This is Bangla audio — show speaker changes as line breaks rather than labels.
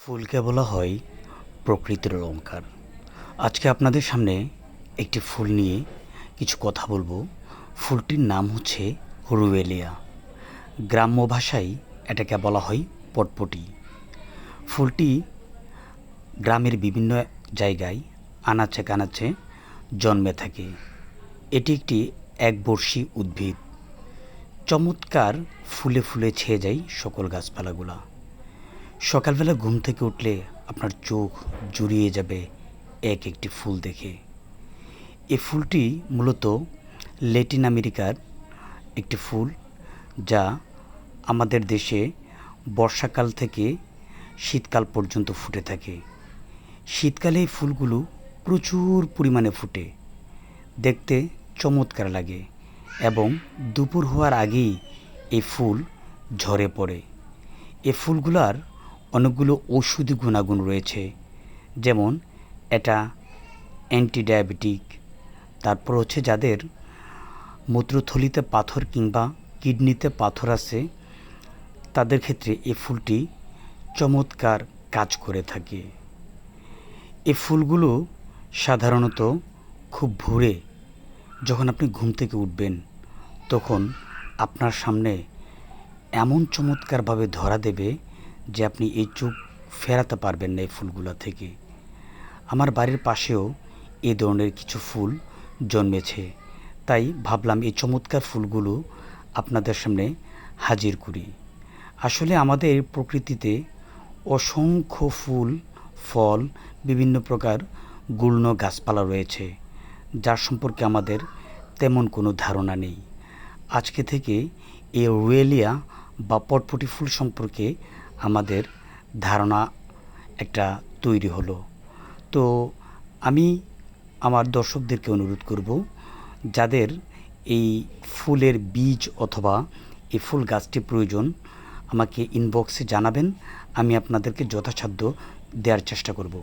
ফুলকে বলা হয় প্রকৃতির অলংকার। আজকে আপনাদের সামনে একটি ফুল নিয়ে কিছু কথা বলবো। ফুলটির নাম হচ্ছে রুয়েলিয়া। গ্রাম্য ভাষায় এটাকে বলা হয় পটপটি। ফুলটি গ্রামের বিভিন্ন জায়গায় আনাচে কানাচে জন্মে থাকে। এটি একটি একবর্ষী উদ্ভিদ। চমৎকার ফুলে ফুলে ছেয়ে যায় সকল গাছপালাগুলা। সকালবেলা ঘুম থেকে উঠলে আপনার চোখ জুড়িয়ে যাবে এক একটি ফুল দেখে। এই ফুলটি মূলত ল্যাটিন আমেরিকার একটি ফুল, যা আমাদের দেশে বর্ষাকাল থেকে শীতকাল পর্যন্ত ফুটে থাকে। শীতকালে এই ফুলগুলো প্রচুর পরিমাণে ফুটে, দেখতে চমৎকার লাগে এবং দুপুর হওয়ার আগেই এই ফুল ঝরে পড়ে। এই ফুলগুলার অনেকগুলো ঔষধি গুণাগুণ রয়েছে, যেমন এটা অ্যান্টি ডায়াবেটিক। তারপর হচ্ছে যাদের মূত্রথলিতে পাথর কিংবা কিডনিতে পাথর আছে, তাদের ক্ষেত্রে এই ফুলটি চমৎকার কাজ করে থাকে। এই ফুলগুলো সাধারণত খুব ভোরে যখন আপনি ঘুম থেকে উঠবেন, তখন আপনার সামনে এমন চমৎকারভাবে ধরা দেবে যে আপনি এই চোখ ফেরাতে পারবেন না এই ফুলগুলা থেকে। আমার বাড়ির পাশেও এই ধরনের কিছু ফুল জন্মেছে, তাই ভাবলাম এই চমৎকার ফুলগুলো আপনাদের সামনে হাজির করি। আসলে আমাদের প্রকৃতিতে অসংখ্য ফুল, ফল, বিভিন্ন প্রকার গুল্ম গাছপালা রয়েছে, যার সম্পর্কে আমাদের তেমন কোনো ধারণা নেই। আজকে থেকে এই রুয়েলিয়া বা পটপটি ফুল সম্পর্কে আমাদের ধারণা একটা তৈরি হলো। তো আমি আমার দর্শকদেরকে অনুরোধ করব, যাদের এই ফুলের বীজ অথবা এই ফুল গাছটি প্রয়োজন, আমাকে ইনবক্সে জানাবেন। আমি আপনাদেরকে যথাসাধ্য দেওয়ার চেষ্টা করব।